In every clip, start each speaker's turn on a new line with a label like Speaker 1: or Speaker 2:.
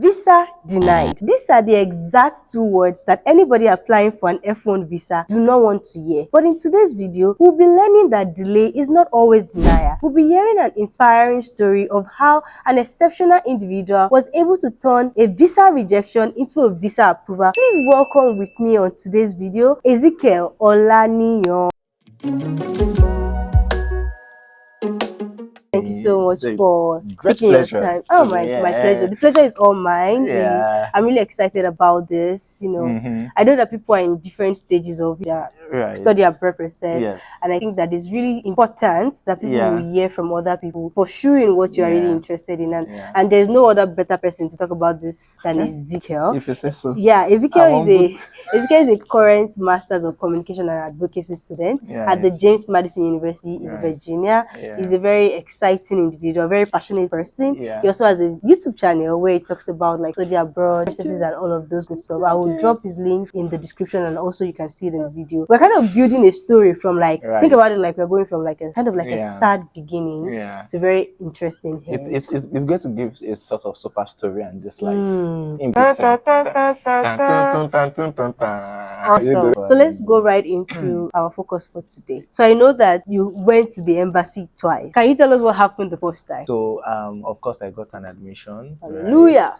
Speaker 1: Visa denied. These are the exact 2 words that anybody applying for an F1 visa do not want to hear. But in today's video, we'll be learning that delay is not always denial. We'll be hearing an inspiring story of how an exceptional individual was able to turn a visa rejection into a visa approval. Please welcome with me on today's video, Ezekiel Olaniyan. Thank you so much for taking your time. Oh, my pleasure. The pleasure is all mine.
Speaker 2: Yeah.
Speaker 1: I'm really excited about this. I know that people are in different stages of their study abroad process.
Speaker 2: Yes.
Speaker 1: And I think that it's really important that people will hear from other people pursuing what you are really interested in. And there's no other better person to talk about this than Ezekiel.
Speaker 2: If you say so.
Speaker 1: Yeah, Ezekiel is a current Masters of Communication and Advocacy student at the James Madison University in Virginia. He's a very exciting individual, a very passionate person. He also has a YouTube channel where he talks about like study abroad processes and all of those good stuff. I will drop his link in the description, and also you can see it in the video. We're kind of building a story from think about it like we're going from like a kind of like a sad beginning to very interesting here.
Speaker 2: It's going to give a sort of super story and this life in
Speaker 1: Awesome. So let's go right into our focus for today. So I know that you went to the embassy twice. Can you tell us what happened the first time?
Speaker 2: So of course I got an admission.
Speaker 1: Hallelujah.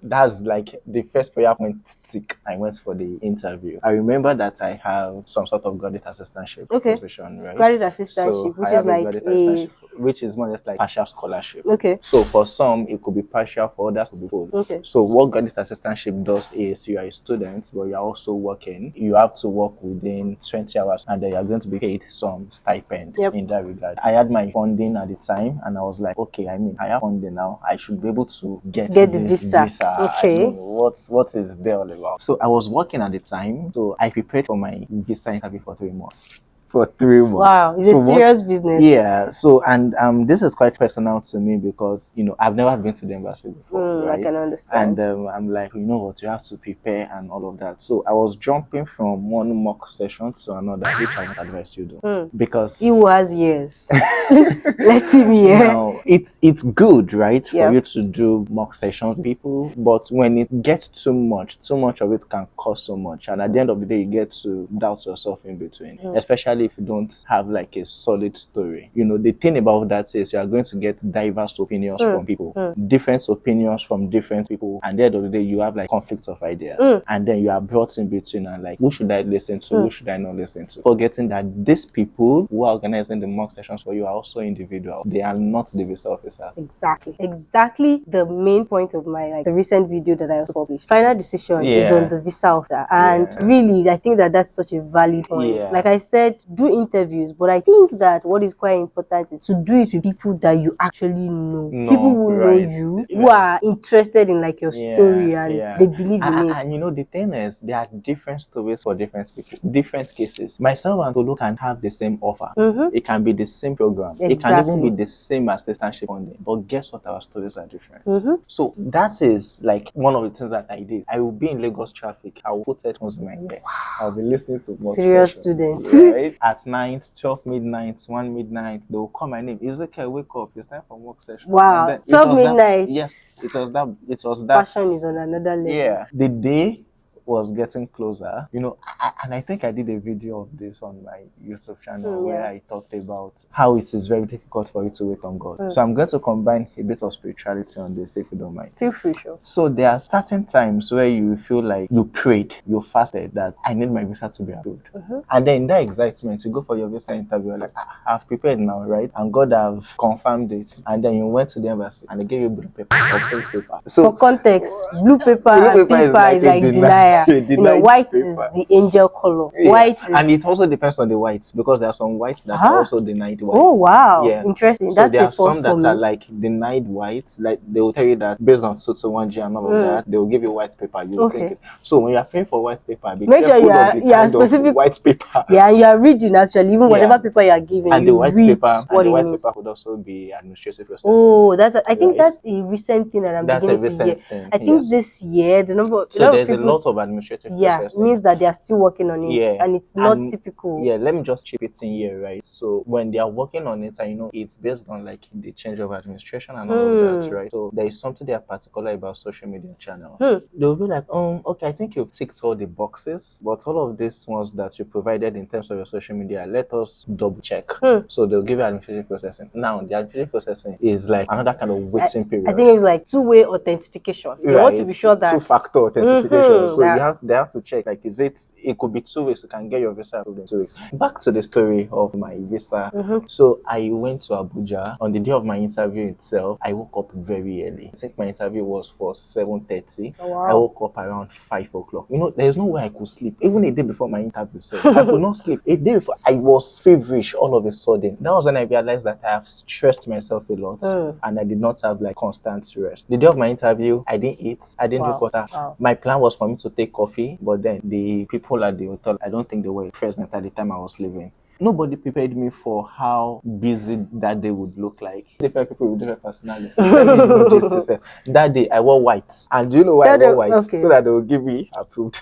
Speaker 2: That's like the first prayer point tick. I went for the interview. I remember that I have some sort of graduate assistantship position, right?
Speaker 1: Graduate assistantship, which is like
Speaker 2: which is more or less like partial scholarship.
Speaker 1: Okay.
Speaker 2: So for some it could be partial, for others it could be full.
Speaker 1: Okay.
Speaker 2: So what graduate assistantship does is you are a student, but you are also working. You have to work within 20 hours, and then you are going to be paid some stipend in that regard. I had my funding at the time, and I was like, okay, I have funding now. I should be able to get this visa.
Speaker 1: Okay.
Speaker 2: What is there all about? So I was working at the time, so I prepared for my visa interview for 3 months.
Speaker 1: Wow, it's a serious business.
Speaker 2: Yeah. So and this is quite personal to me because I've never been to the embassy before, right?
Speaker 1: I can understand.
Speaker 2: And I'm like, you know what, you have to prepare and all of that. So I was jumping from one mock session to another, which I would advise you do because
Speaker 1: he has years. Let him hear.
Speaker 2: Now, it's good, right, for you to do mock sessions with people, but when it gets too much of it can cost so much, and at the end of the day you get to doubt yourself in between, especially if you don't have like a solid story. The thing about that is you are going to get diverse opinions from people, different opinions from different people, and at the end of the day you have like conflicts of ideas, and then you are brought in between and like, who should I listen to, who should I not listen to, forgetting that these people who are organizing the mock sessions for you are also individuals. They are not the visa officers.
Speaker 1: Exactly the main point of my the recent video that I also published. Final decision is on the visa officer, and really I think that that's such a valid point. Like I said, do interviews, but I think that what is quite important is to do it with people that you actually know. People who know you, who are interested in like your story, and they believe in it.
Speaker 2: And the thing is, there are different stories for different people, different cases. Myself and Tolu can have the same offer. It can be the same program. It can even be the same assistantship funding. But guess what? Our stories are different. So that is like one of the things that I did. I will be in Lagos traffic. I will put headphones in my ear. I'll be listening to more
Speaker 1: serious students.
Speaker 2: Right? At night, 12 midnight, 1 midnight, they will call my name. Ezekiel, wake up. It's time for work session.
Speaker 1: Wow. 12 midnight.
Speaker 2: Yes. It was that.
Speaker 1: Passion is on another level.
Speaker 2: Yeah. The day was getting closer, and I think I did a video of this on my YouTube channel where I talked about how it is very difficult for you to wait on God. So I'm going to combine a bit of spirituality on this, if you don't mind.
Speaker 1: Feel free, sure.
Speaker 2: So there are certain times where you feel like you prayed, you fasted that I need my visa to be approved. And then in that excitement, you go for your visa interview, like, I've prepared now, right? And God have confirmed it. And then you went to the embassy and they gave you blue paper or pink paper. So
Speaker 1: for context, blue paper and paper is like denial. White is the angel color. White is...
Speaker 2: And it also depends on the whites, because there are some whites that are also denied whites.
Speaker 1: Oh wow, interesting.
Speaker 2: So there are some that are like denied whites, like they will tell you that based on so 1G and all of that, they will give you white paper, you will take it. So when you are paying for white paper, make sure you are specific white paper.
Speaker 1: Yeah, you are reading actually, even whatever paper you are giving.
Speaker 2: And the white paper would also be administrative processing.
Speaker 1: Oh, I think that's a recent thing that I'm beginning to hear. I think this year the number
Speaker 2: so there's a lot of administrative processing.
Speaker 1: Means that they are still working on it, and it's not typical.
Speaker 2: Yeah, let me just chip it in here, right? So when they are working on it, and it's based on like the change of administration and all of that, right? So there is something they are particular about social media channels. They'll be like, okay, I think you've ticked all the boxes, but all of these ones that you provided in terms of your social media, let us double check. So they'll give you administrative processing. Now the administrative processing is like another kind of waiting period.
Speaker 1: I think it was like two-way authentication. They want to be sure that
Speaker 2: two-factor authentication. So they have to check, like, it could be 2 ways you can get your visa approved in 2 weeks. Back to the story of my visa. So I went to Abuja. On the day of my interview itself, I woke up very early. I think my interview was for 7:30. I woke up around 5 o'clock. There's no way I could sleep. Even a day before my interview, I could not sleep. A day before, I was feverish all of a sudden. That was when I realized that I have stressed myself a lot, and I did not have like constant rest. The day of my interview, I didn't eat. I didn't drink water. My plan was for me to take coffee, but then the people at the hotel, I don't think they were present at the time I was leaving. Nobody prepared me for how busy that day would look like. Different people with different personalities. Let me even just to say, that day I wore white. And do you know why I wore white? Okay. So that they will give me approved.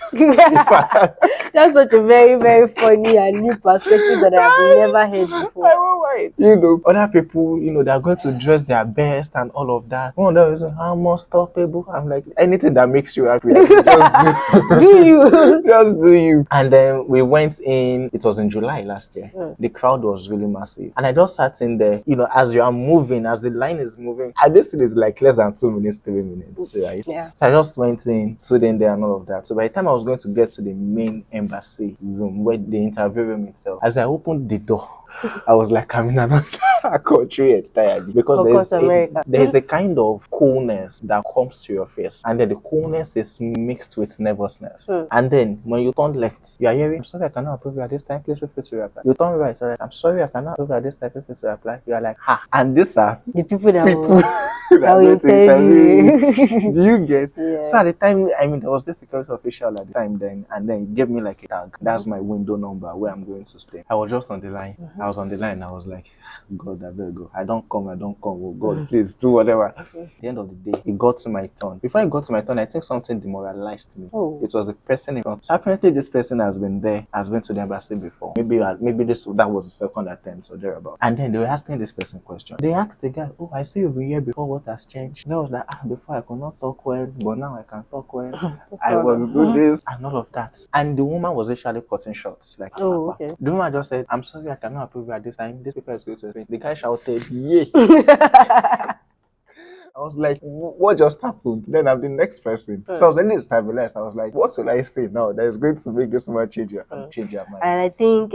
Speaker 1: That's such a very, very funny and new perspective that I've never heard before.
Speaker 2: I wore white. Other people, they are going to dress their best and all of that. One of them is, I'm unstoppable. I'm like, anything that makes you happy, just do.
Speaker 1: Do you?
Speaker 2: Just do you. And then we went in, it was in July last year. The crowd was really massive. And I just sat in there, as you are moving, as the line is moving, and this thing is like less than 2 minutes, 3 minutes, right?
Speaker 1: Yeah.
Speaker 2: So I just went in, stood in there and all of that. So by the time I was going to get to the main embassy room, where the interview room itself, as I opened the door, I was like, I'm in another country entirely. Because there is a kind of coolness that comes to your face. And then the coolness is mixed with nervousness. And then when you turn left, you are hearing, I'm sorry, I cannot approve you at this time. Please feel free to reapply. You turn right, so like, I'm sorry, I cannot approve you at this time. Feel free to apply. You are like, ha. And these are
Speaker 1: the people that
Speaker 2: will interview. Do you get?
Speaker 1: Yeah.
Speaker 2: So at the time, there was this security official at the time then, and then he gave me like a tag. That's my window number where I'm going to stay. I was just on the line. I was on the line. I was like, God, I better go. I don't come. Oh, God, please do whatever. At the end of the day, it got to my turn. Before it got to my turn, I think something demoralized me. It was the person in front. So apparently this person has been to the embassy before. Maybe that was the second attempt or thereabout. And then they were asking this person question. They asked the guy, I see you've been here before. What has changed? And I was like, before I could not talk well, but now I can talk well. I was doing this and all of that. And the woman was actually cutting shots. Like, okay. The woman just said, I'm sorry, I cannot approve you at this time. This paper is going to screen. The guy shouted, yay. I was like, what just happened? Then I'm the next person. So I was a little stabilized. I was like, what will I say now that is going to make this woman change your mind?
Speaker 1: And I think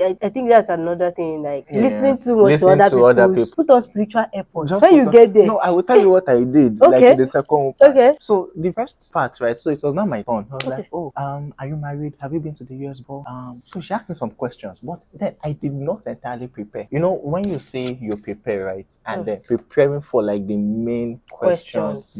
Speaker 1: that's another thing, like listening too much to other people. Put on spiritual effort. Just when you get there.
Speaker 2: No, I will tell you what I did. Like in the second part. Okay. So the first part, right? So it was not my turn. I was like, are you married? Have you been to the US before? So she asked me some questions, but then I did not entirely prepare. When you say you prepare, right? And then preparing for like the main questions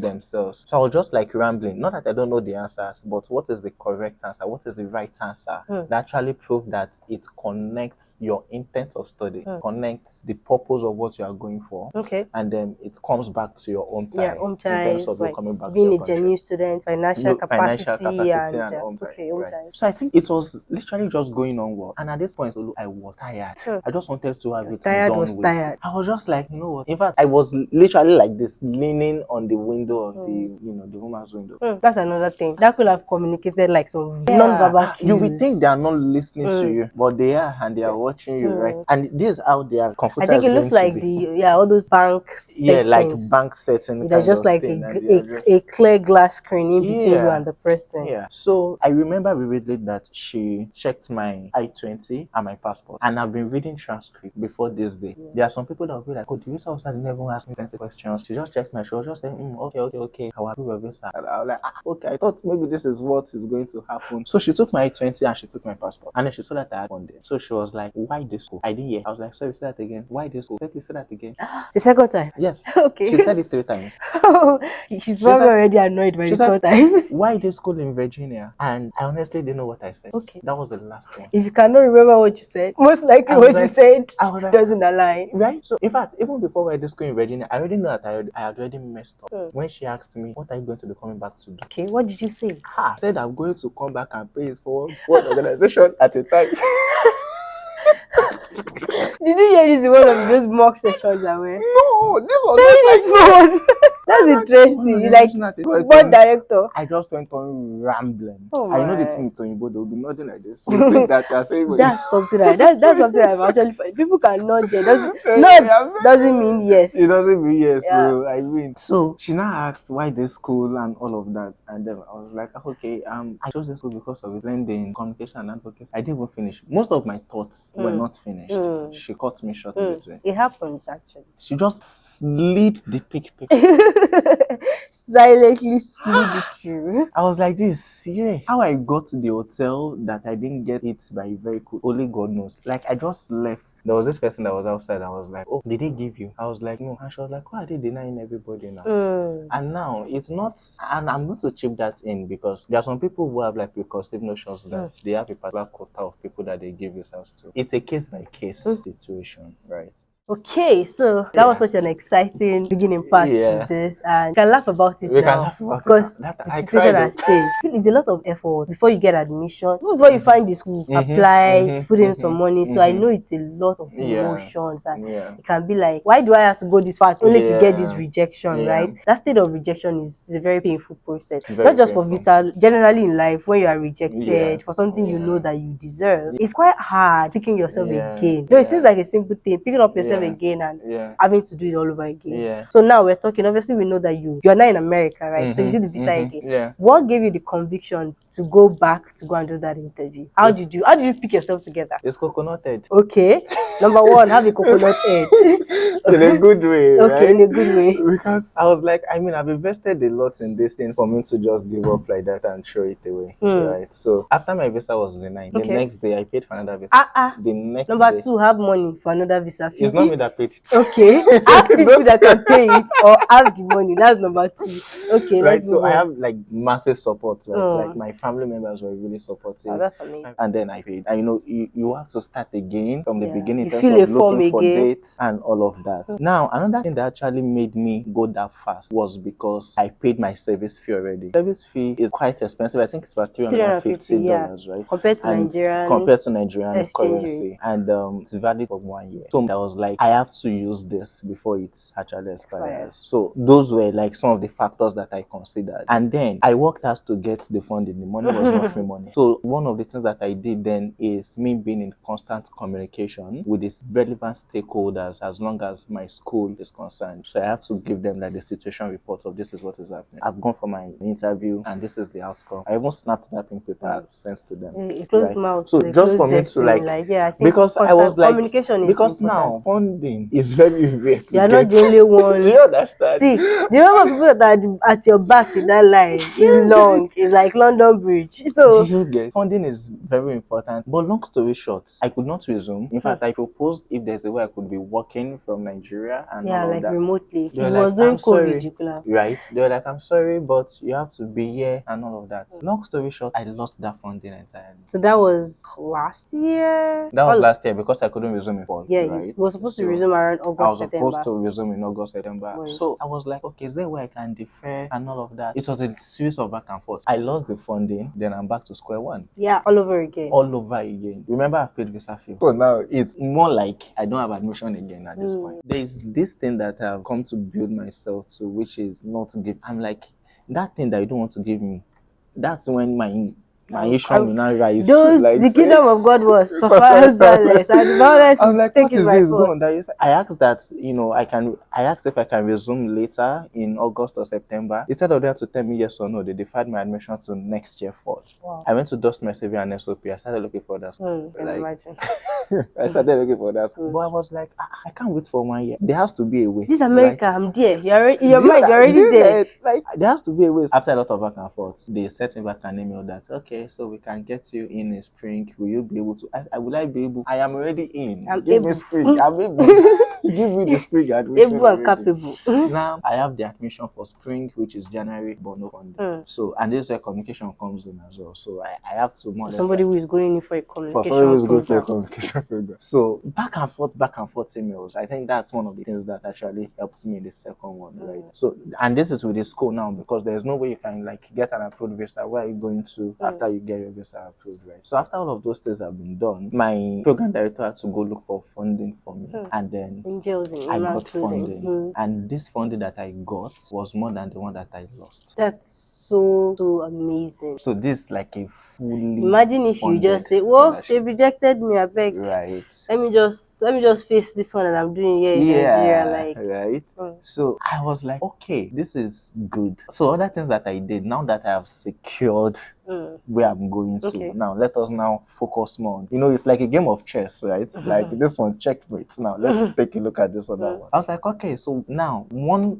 Speaker 2: themselves. So I was just like rambling. Not that I don't know the answers, but what is the correct answer? What is the right answer? That actually proved that it connects your intent of study, connects the purpose of what you are going for. Okay. And then it comes back to your own time. Yeah,
Speaker 1: own time.
Speaker 2: In terms of like coming back
Speaker 1: being
Speaker 2: to your
Speaker 1: a genuine student, financial capacity and
Speaker 2: own time. Right. So I think it was literally just going on well. And at this point, I was tired. I just wanted to have it done with. I was just like, you know what? In fact, I was literally like this, leaning on the window of the woman's window.
Speaker 1: That's another thing. That could have communicated like some non-verbal cues.
Speaker 2: You would think they are not listening to you, but they are, and they are watching you, right? And this is how their computer.
Speaker 1: I think it looks like all those bank settings.
Speaker 2: Yeah, like bank setting.
Speaker 1: There's just like a clear glass screen in between you and the person.
Speaker 2: Yeah. So I remember vividly that she checked my I-20 and my passport, and I've been reading transcript before this day. There are some people that will be like, the visa officer never asked me 20 questions. She just checked my show, just saying, okay, I will approve your visa. And I was like, okay, I thought maybe this is what is going to happen. So she took my I-20 and she took my passport, and then she saw that I had funding. So she was like, why this school? I didn't hear. I was like, sorry, say that again. Why this school? Please say that again.
Speaker 1: The second time?
Speaker 2: Yes.
Speaker 1: Okay.
Speaker 2: She said it 3 times.
Speaker 1: She's probably already annoyed by the third time.
Speaker 2: Why this school in Virginia? And I honestly didn't know what I said.
Speaker 1: Okay.
Speaker 2: That was the last one.
Speaker 1: If you cannot remember what you said, most likely what you said doesn't align.
Speaker 2: Right? So in fact, even before we had this school in Virginia, I already know that I had already messed up when she asked me, what are you going to be coming back to do?
Speaker 1: Okay, what did you say?
Speaker 2: I said I'm going to come back and pay it for one organization at a time.
Speaker 1: Did you hear this in one of those mock sessions I went?
Speaker 2: No, this was
Speaker 1: Saying
Speaker 2: just like
Speaker 1: it for that's interesting. You like board director.
Speaker 2: I just went on rambling.
Speaker 1: Oh
Speaker 2: I know the
Speaker 1: my.
Speaker 2: thing is Toyinbo, they'll be nothing like this. You think that you're saying
Speaker 1: That's something that's something I've actually people can nod there. Doesn't mean yes.
Speaker 2: It doesn't mean yes.
Speaker 1: Yeah.
Speaker 2: So I mean, so she now asked why this school and all of that, and then I was like, okay, I chose this school because of it. Blending, communication, and advocacy. I didn't even finish. Most of my thoughts were not finished. She cut me short in between.
Speaker 1: It happens actually.
Speaker 2: She just slid the pick.
Speaker 1: Silently slid it through.
Speaker 2: I was like this, yeah. How I got to the hotel that I didn't get it by very quick, only God knows. Like I just left. There was this person that was outside. I was like, oh, did they give you? I was like, no. And she was like, why are they denying everybody now? And now it's not, and I'm going to chip that in because there are some people who have like preconceived notions that they have a particular quota of people that they give visas to. It's a case by case situation, right?
Speaker 1: Okay, so that was such an exciting beginning part to this, and we can laugh about it now because the situation has changed. It's a lot of effort before you get admission, before you find the school, apply, put in some money. So I know it's a lot of emotions, and it can be like, why do I have to go this far only to get this rejection, right? That state of rejection is a very painful process, not just for visa, generally in life. When you are rejected for something you know that you deserve, it's quite hard picking yourself again. No, it seems like a simple thing, picking up yourself again and having to do it all over again. So now we're talking, obviously we know that you're not in America, right? So you did the visa again. What gave you the conviction to go back to go and do that interview? How did you pick yourself together?
Speaker 2: It's coconut head.
Speaker 1: Okay. Number one, have a coconut head.
Speaker 2: In a good way, right?
Speaker 1: Okay, in a good way.
Speaker 2: Because I was like, I mean, I've invested a lot in this thing for me to just give up like that and throw it away, right? So after my visa was denied, the next day I paid for another visa. The next
Speaker 1: Number
Speaker 2: day,
Speaker 1: 2, have money for another visa fee.
Speaker 2: It's not me that paid it.
Speaker 1: Okay. Have people that can pay it or have the money. That's number 2. Okay,
Speaker 2: right.
Speaker 1: Let's move
Speaker 2: so
Speaker 1: on.
Speaker 2: I have like massive support, right? Like my family members were really supportive.
Speaker 1: Oh, that's amazing.
Speaker 2: And then I paid. I know you have to start again from the beginning in terms
Speaker 1: fill a
Speaker 2: of
Speaker 1: form
Speaker 2: looking for
Speaker 1: again.
Speaker 2: dates and all of that. Now, another thing that actually made me go that fast was because I paid my service fee already. Service fee is quite expensive. I think it's about $350, right?
Speaker 1: Compared to Nigerian
Speaker 2: currency. And it's valid for 1 year. So I was like, I have to use this before it actually expires. So those were like some of the factors that I considered. And then I worked hard to get the funding. The money was not free money. So one of the things that I did then is me being in constant communication with these relevant stakeholders as long as my school is concerned. So I have to give them like the situation report of this is what is happening. I've gone for my interview and this is the outcome. I even snapped that in paper and sent to them.
Speaker 1: A closed mouth.
Speaker 2: So just for me to like
Speaker 1: I think
Speaker 2: because I was like
Speaker 1: communication is
Speaker 2: because
Speaker 1: important.
Speaker 2: Now funding is very rare to
Speaker 1: You're
Speaker 2: get.
Speaker 1: not the only one.
Speaker 2: Do you understand?
Speaker 1: See, the number of people that are at your back in that line is long. It's like London Bridge. So
Speaker 2: you get funding is very important. But long story short, I could not resume. In fact, I proposed if there's a way I could be working from Nigeria and all
Speaker 1: like
Speaker 2: of that.
Speaker 1: remotely.
Speaker 2: They were
Speaker 1: It
Speaker 2: like,
Speaker 1: was during
Speaker 2: I'm sorry.
Speaker 1: COVID,
Speaker 2: Right? They were like, I'm sorry, but you have to be here and all of that. Long story short, I lost that funding entirely.
Speaker 1: So that was last year?
Speaker 2: That was last year because I couldn't resume in fall.
Speaker 1: Yeah,
Speaker 2: right?
Speaker 1: You were supposed to resume around August, September.
Speaker 2: I was supposed to resume in August, September. Right. So I was like, okay, is there a way I can defer and all of that? It was a series of back and forth. I lost the funding, then I'm back to square one.
Speaker 1: Yeah, all over again.
Speaker 2: All over again. Remember, I've paid visa fee. So now it's more like I don't have admission again at this point. There's this thing that I've come to build myself to, which is not give. I'm like, that thing that you don't want to give me, that's when my issue will now rise.
Speaker 1: The kingdom of God was suffers violence, and violence
Speaker 2: I was like, what is this
Speaker 1: going
Speaker 2: on? I asked that, I asked if I can resume later in August or September. Instead of them to tell me yes or no, they deferred my admission to next year fall. Wow. I went to dust my CV and SOP. I started looking for that. I started looking for that. But I was like, I can't wait for 1 year. There has to be a way.
Speaker 1: This America, right? I'm there. You're already, in your mind, you're already there.
Speaker 2: Like, there has to be a way. After a lot of back and forth, they sent me back an email that, okay, so we can get you in spring. Will you be able to? Will I be able? I am already in. Give me spring. I'm able. give me the spring admission.
Speaker 1: Able and capable.
Speaker 2: Now I have the admission for spring, which is January, but no funding. So, and this is where communication comes in as well. So I have to more or less
Speaker 1: somebody who is going in for a communication program.
Speaker 2: So back and forth emails. I think that's one of the things that actually helps me in the second one, right? So, and this is with the school now, because there's no way you can like get an approved visa. Where are you going to after you get your visa approved, right? So after all of those things have been done, my program director had to go look for funding for me, and then I got funding, and this funding that I got was more than the one that I lost.
Speaker 1: That's so amazing.
Speaker 2: So this is like a fully
Speaker 1: imagine if you just say, well, they rejected me, I beg.
Speaker 2: Right.
Speaker 1: Let me just face this one that I'm doing here in Nigeria. Like,
Speaker 2: right. So I was like, okay, this is good. So other things that I did, now that I have secured where I'm going to, now let us now focus more on, it's like a game of chess, right? Like this one, checkmate. Now let's take a look at this other one. I was like, okay, so now one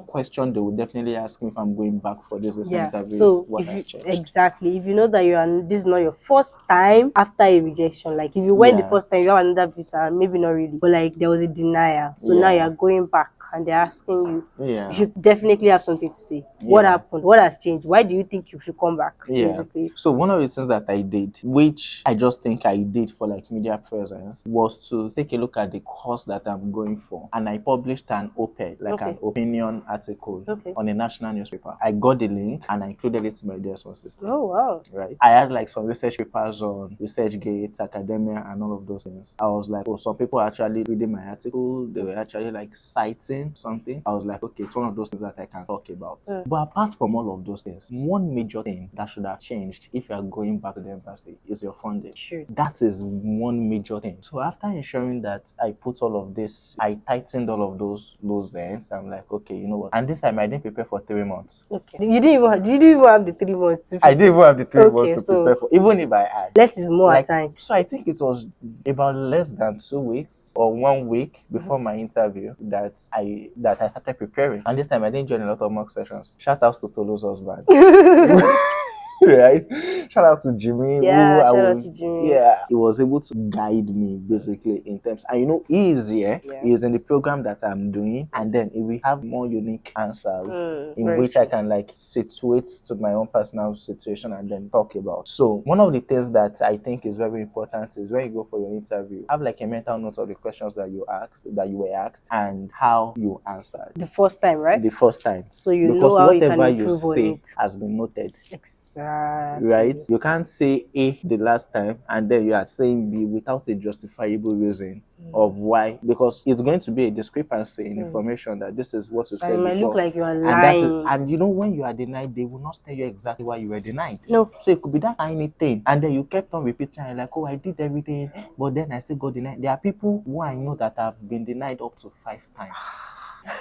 Speaker 2: question they would definitely ask me if I'm going back for this interview
Speaker 1: so
Speaker 2: is what has changed.
Speaker 1: Exactly. If you know that this is not your first time after a rejection, like if you went the first time, you have another visa, maybe not really, but like there was a denial. So now you're going back and they're asking you, you should definitely have something to say. What happened? What has changed? Why do you think you should come back? Basically.
Speaker 2: So one of the things that I did, which I just think I did for like media presence, was to take a look at the course that I'm going for. And I published an op-ed, like an opinion article on a national newspaper. I got the link and I included it in my DSO system.
Speaker 1: Oh, wow.
Speaker 2: Right. I had like some research papers on ResearchGate, Academia, and all of those things. I was like, oh, some people are actually reading my article. They were actually like citing something. I was like, okay, it's one of those things that I can talk about. But apart from all of those things, one major thing that should have changed if you are going back to the embassy is your funding.
Speaker 1: Sure.
Speaker 2: That is one major thing. So after ensuring that I put all of this, I tightened all of those ends. I'm like, okay, you know what? And this time I didn't prepare for 3 months.
Speaker 1: Okay. Did you even have the 3 months to prepare?
Speaker 2: I didn't even have the 3 months to prepare for. Even if I had.
Speaker 1: Less is more at times.
Speaker 2: So I think it was about less than 2 weeks or 1 week before my interview that I started preparing. And this time I didn't join a lot of mock sessions. Shout out to Tolu's husband. Right? Shout out to Jimmy. He was able to guide me basically in terms, and he is here. He is in the program that I'm doing, and then we have more unique answers in which I can like situate to my own personal situation and then talk about. So one of the things that I think is very important is when you go for your interview, have like a mental note of the questions that you were asked and how you answered.
Speaker 1: The first time, right?
Speaker 2: The first time.
Speaker 1: So know how
Speaker 2: whatever
Speaker 1: you
Speaker 2: say has been noted.
Speaker 1: Exactly.
Speaker 2: Right? You can't say A the last time and then you are saying B without a justifiable reason of why, because it's going to be a discrepancy in information that this is what you said before.
Speaker 1: It might look like you are lying.
Speaker 2: And when you are denied, they will not tell you exactly why you were denied.
Speaker 1: No.
Speaker 2: So it could be that tiny thing, and then you kept on repeating and like, oh, I did everything, but then I still got denied. There are people who I know that have been denied up to 5 times.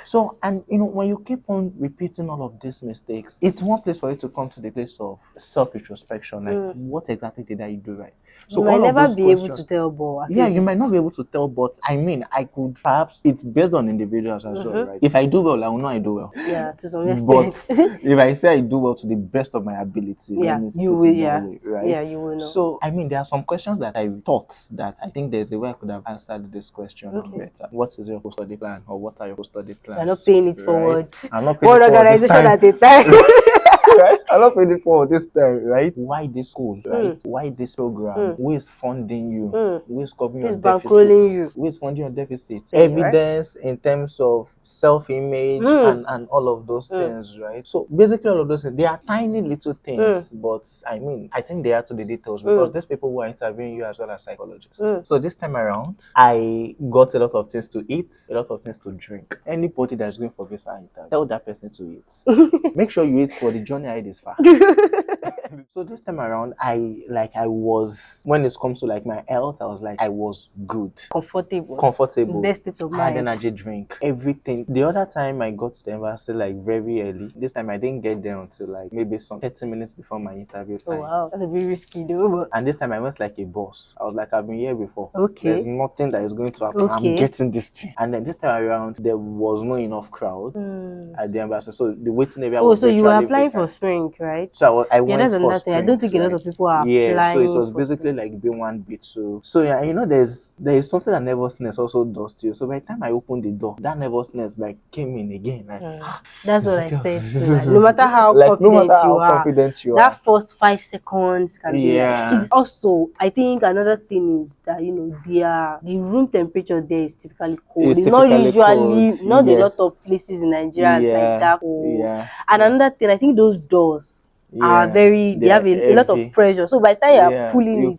Speaker 2: So, and when you keep on repeating all of these mistakes, it's one place for you to come to the place of self-introspection. Like, what exactly did I do right? So
Speaker 1: you might never be able to tell, but
Speaker 2: you might not be able to tell, but I mean, I could perhaps, it's based on individuals as well, right? If I do well, I will know I do well.
Speaker 1: Yeah, to some extent.
Speaker 2: But if I say I do well to the best of my ability, you will, right?
Speaker 1: Yeah, you will know.
Speaker 2: So, I mean, there are some questions that I thought that I think there's a way I could have answered this question better. What is your post-study plan, or what are your post-study plans?
Speaker 1: I'm not paying it forward.
Speaker 2: I'm not paying
Speaker 1: One
Speaker 2: it forward
Speaker 1: organization at a time.
Speaker 2: Right? I'm not paying it forward this time, right? Why this school, right? Why this program? Who is funding you? Who is covering your deficits? Who is funding your deficits? Evidence in terms of self-image and all of those things, right? So basically all of those things, they are tiny little things, but I mean, I think they are to the details because these people who are interviewing you as well as psychologists. So this time around, I got a lot of things to eat, a lot of things to drink. Anybody that's going for visa interview, tell that person to eat. Make sure you eat for the journey ahead is far. So this time around, I was, when it comes to like my health, I was good. Comfortable.
Speaker 1: Best state of mind.
Speaker 2: I had energy drink. Everything. The other time I got to the embassy like very early. This time I didn't get there until like maybe some 30 minutes before my interview time.
Speaker 1: Oh wow, that's a bit risky though.
Speaker 2: And this time I went like a boss. I was like, I've been here before.
Speaker 1: Okay.
Speaker 2: There's nothing that is going to happen. I'm getting this thing. And then this time around, there was not enough crowd at the embassy. So the waiting area was
Speaker 1: so you were applying
Speaker 2: vacant.
Speaker 1: for spring, right?
Speaker 2: So I went
Speaker 1: that's
Speaker 2: for
Speaker 1: another
Speaker 2: spring.
Speaker 1: thing. I don't think a lot of people are applying.
Speaker 2: So it was basically like B1, B2. So yeah, there is something that nervousness also does to you. So by the time I opened the door, that nervousness like came in again. Like
Speaker 1: that's what I said too. Like, no matter how confident you are, that first 5 seconds can be like. It's also, I think another thing is that the room temperature there is typically cold. It's not usually not a lot of places in Nigeria like that cold. And another thing, I think those doors are they have a lot of pressure. So by the time you are pulling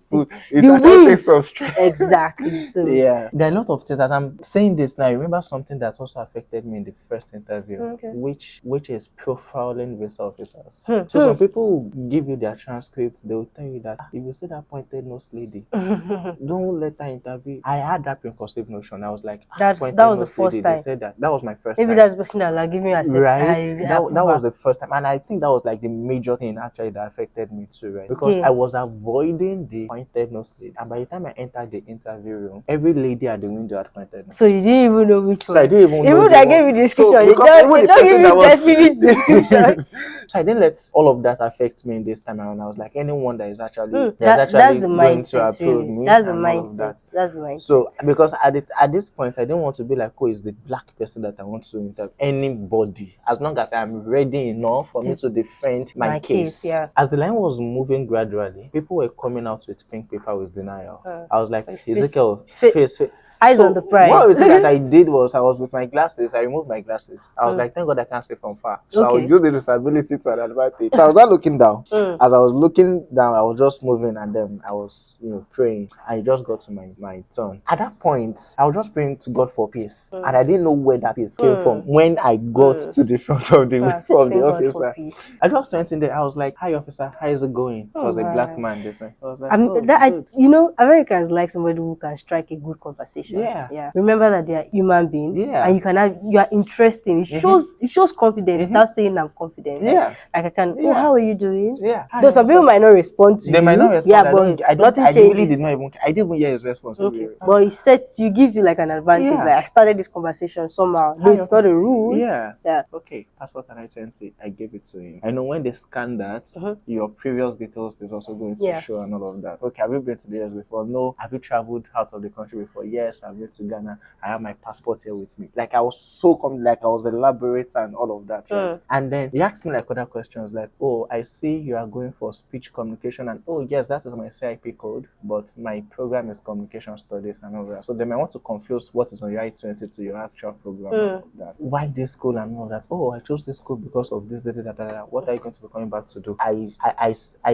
Speaker 1: the wind
Speaker 2: some strength.
Speaker 1: Exactly. So
Speaker 2: there are a lot of things. As I'm saying this now, I remember something that also affected me in the first interview, which is profiling visa officers. So some people will give you their transcript, they will tell you that if you see that pointed nose lady, don't let her interview. I had that preconceived notion. I was like,
Speaker 1: that was the first time.
Speaker 2: They said that was my first
Speaker 1: time. Maybe that's the person that like giving you
Speaker 2: that was the first time, and I think that was like the major thing actually that affected me too, right? Because I was avoiding the pointed nose lady, and by the time I entered the interview room, every lady at the window had pointed nose.
Speaker 1: So you didn't even know which one.
Speaker 2: So I didn't even know.
Speaker 1: Even I gave you the description.
Speaker 2: So because the person that
Speaker 1: was
Speaker 2: so I didn't let all of that affect me in this time around. I was like, anyone that is actually
Speaker 1: that's the
Speaker 2: going to
Speaker 1: mindset,
Speaker 2: approve
Speaker 1: really.
Speaker 2: me,
Speaker 1: That's the
Speaker 2: and
Speaker 1: mindset.
Speaker 2: all of that.
Speaker 1: That's the mindset.
Speaker 2: So because at this point, I didn't want to be like, oh, it's the black person that I want to interview. Anybody, as long as I'm ready enough for me to defend my case. As the line was moving gradually, people were coming out with pink paper with denial. I was like, Ezekiel, face.
Speaker 1: Eyes on the prize.
Speaker 2: One of the things that I did was I was with my glasses. I removed my glasses. I was like, thank God I can't see from far. So I would use the disability to an advantage. So I was not looking down. As I was looking down, I was just moving, and then I was praying. I just got to my turn. At that point, I was just praying to God for peace, and I didn't know where that peace came from. When I got to the front of the officer, I just went in there. I was like, "Hi, officer. How is it going?" It was a black man. This way. I was like,
Speaker 1: Americans like somebody who can strike a good conversation. Yeah. Remember that they are human beings. And you are interesting. It shows confidence without saying I'm confident. Like I can. Oh, how are you doing? Though some people might not respond to you.
Speaker 2: They might not respond.
Speaker 1: But
Speaker 2: I really did not even. I didn't even hear his response.
Speaker 1: But it gives you like an advantage. Like I started this conversation somehow. Though it's not a rule.
Speaker 2: Okay. Passport and I-20. I gave it to him. I know when they scan that, your previous details is also going to show and all of that. Okay. Have you been to the US before? No. Have you traveled out of the country before? Yes. I've been to Ghana. I have my passport here with me. Like I was so like I was elaborate and all of that, right? And then he asked me like other questions like, oh, I see you are going for speech communication, and oh yes, that is my CIP code, but my program is communication studies and all that. So they might want to confuse what is on your I-20 to your actual program and all of that. Why this school and all that? Oh, I chose this school because of this. What are you going to be coming back to do? I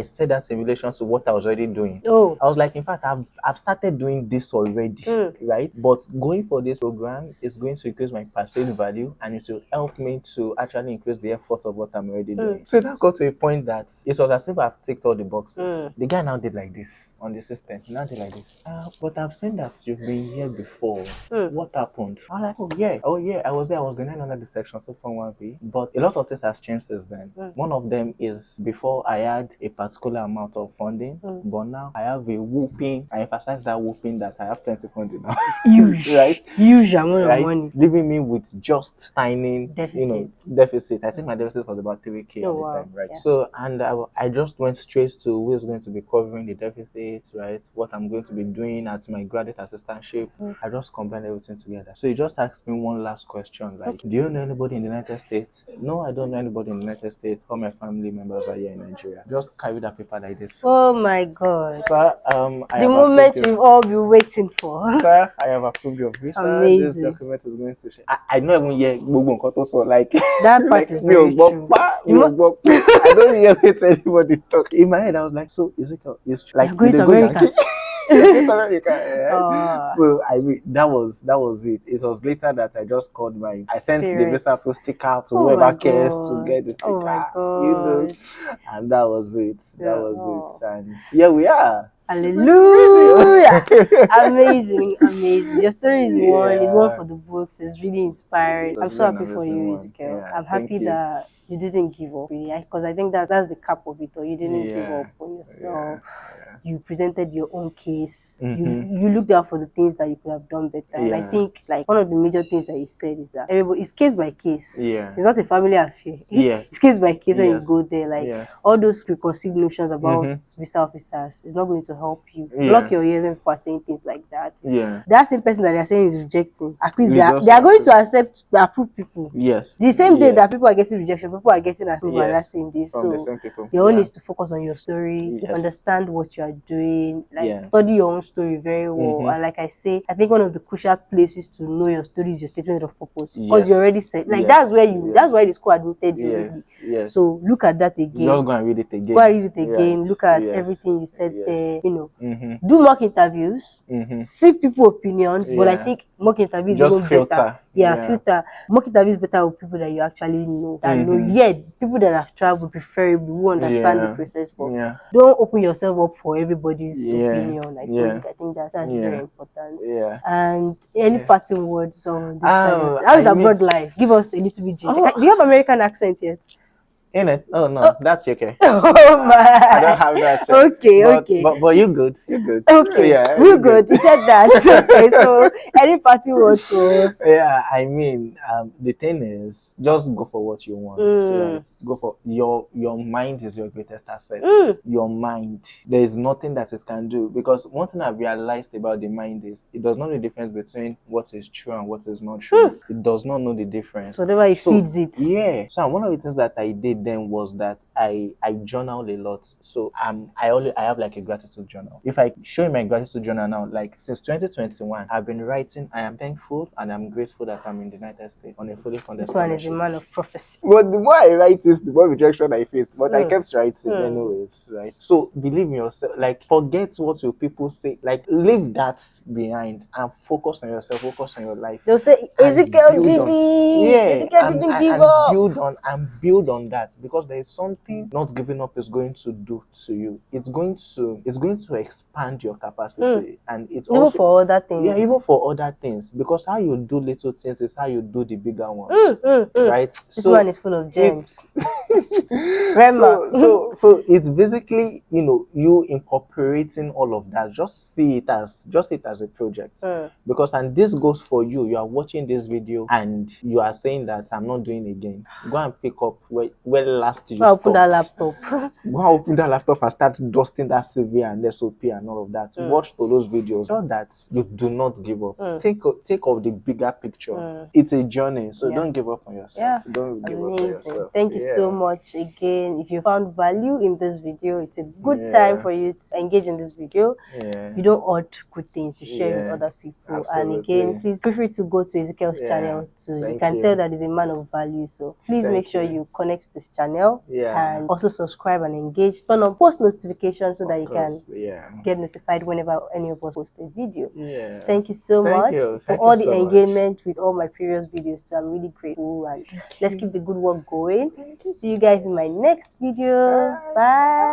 Speaker 2: said that in relation to what I was already doing. I was like, in fact, I've started doing this already, right? But going for this program is going to increase my perceived value, and it will help me to actually increase the effort of what I'm already doing. So that got to a point that it was as if I've ticked all the boxes. The guy now did like this on the system. He now did like this. But I've seen that you've been here before. What happened? I'm like, oh yeah, I was there. I was going under the section so from 1B. But a lot of things has changed since then. One of them is before I had a particular amount of funding, but now I have a whooping. I emphasize that whooping that I have plenty funding now.
Speaker 1: Huge,
Speaker 2: right?
Speaker 1: Huge amount of money.
Speaker 2: Leaving me with just tiny deficit. I think my deficit was about 3K at the time, right? Yeah. So and I just went straight to who is going to be covering the deficit, right? What I'm going to be doing at my graduate assistantship. I just combined everything together. So he just asked me one last question, like, do you know anybody in the United States? No, I don't know anybody in the United States. All my family members are here in Nigeria. Just carry that paper like this.
Speaker 1: Oh my God.
Speaker 2: Sir,
Speaker 1: the moment we've all been waiting for.
Speaker 2: Sir, I have approved your visa.
Speaker 1: Amazing.
Speaker 2: This document is going to share. I don't even hear like
Speaker 1: that part is very true.
Speaker 2: I don't hear anybody talk. In my head, I was like, so Ezekiel is like
Speaker 1: you're going to America.
Speaker 2: So I mean that was it. It was later that I just called I sent the visa pro sticker to whoever cares to get the sticker. And that was it. And here we are.
Speaker 1: Hallelujah. Amazing, amazing. Your story is one for the books. It's really inspiring. I'm so happy for you, Ezekiel.
Speaker 2: Yeah,
Speaker 1: I'm happy that you didn't give up, really, because I think that's the cap of it. Or you didn't give up on yourself. You presented your own case. You looked out for the things that you could have done better. And I think like one of the major things that you said is that everybody, it's case by case. It's not a family affair. It's case by case when you go there. Like all those preconceived notions about visa officers is not going to help you. Block your ears when people are saying things like that. That same person that they are saying is rejecting, at least they are going to accept approve people. The same day that people are getting rejection, people are getting approval that same day. So your own is to focus on your story, understand what you are doing, like study your own story very well. And like I say, I think one of the crucial places to know your story is your statement of purpose, because you already said like that's why the school admitted you already. So look at that again.
Speaker 2: Just go and read it again.
Speaker 1: Go and read it again. Look at everything you said there. You know, do mock interviews, see people opinions, but I think mock interviews is even
Speaker 2: filter.
Speaker 1: better. Filter. Mock interviews better with people that you actually know, that know. People that have traveled preferably who understand the process. But don't open yourself up for everybody's opinion. I think that's very important. And any parting words on this channel? How is abroad life? Give us a little bit. Do you have American accent yet?
Speaker 2: In it? Oh no, that's okay.
Speaker 1: Oh my!
Speaker 2: I don't have that.
Speaker 1: Okay.
Speaker 2: But you good? You're good.
Speaker 1: Okay. Yeah, you good. You said that. Okay. So any party words for us?
Speaker 2: Yeah, I mean, the thing is, just go for what you want. Right? Go for your mind is your greatest asset. Your mind. There is nothing that it can do, because one thing I've realized about the mind is it does not know the difference between what is true and what is not true. It does not know the difference.
Speaker 1: So whatever it feeds it.
Speaker 2: Yeah. So one of the things that I did then was that I journal a lot. So I have like a gratitude journal. If I show you my gratitude journal now, like since 2021, I've been writing, I am thankful and I'm grateful that I'm in the United States on a fully funded scholarship.
Speaker 1: This one is a man of prophecy.
Speaker 2: But the more I write this, the more rejection I faced. But I kept writing anyways, right? So believe in yourself. Like forget what your people say. Like leave that behind and focus on yourself. Focus on your life.
Speaker 1: They'll say Ezekiel didn't give up.
Speaker 2: Build on that, because there is something not giving up is going to do to you. It's going to expand your capacity, and it's
Speaker 1: even
Speaker 2: also
Speaker 1: for other things.
Speaker 2: Yeah, even for other things, because how you do little things is how you do the bigger ones, right?
Speaker 1: This one is full of gems.
Speaker 2: So it's basically you incorporating all of that. Just see it as a project, because and this goes for you. You are watching this video and you are saying that I'm not doing again. Go and pick up where last you stopped.
Speaker 1: Open that laptop.
Speaker 2: Go and open that laptop and start dusting that CV and SOP and all of that. Watch all those videos so that you do not give up. Think of the bigger picture. It's a journey, so don't give up on yourself. Don't give up on yourself.
Speaker 1: Thank you so much again. If you found value in this video, it's a good time for you to engage in this video. You don't owe good things to share with other people.
Speaker 2: Absolutely.
Speaker 1: And again, please feel free to go to Ezekiel's channel too. You can tell that he's a man of value. So please make sure you connect with his channel and also subscribe and engage. Turn on post notifications so that you can get notified whenever any of us post a video. Thank you so much for all the engagement with all my previous videos too. I'm really grateful, and let's keep the good work going. See you guys in my next video. Bye.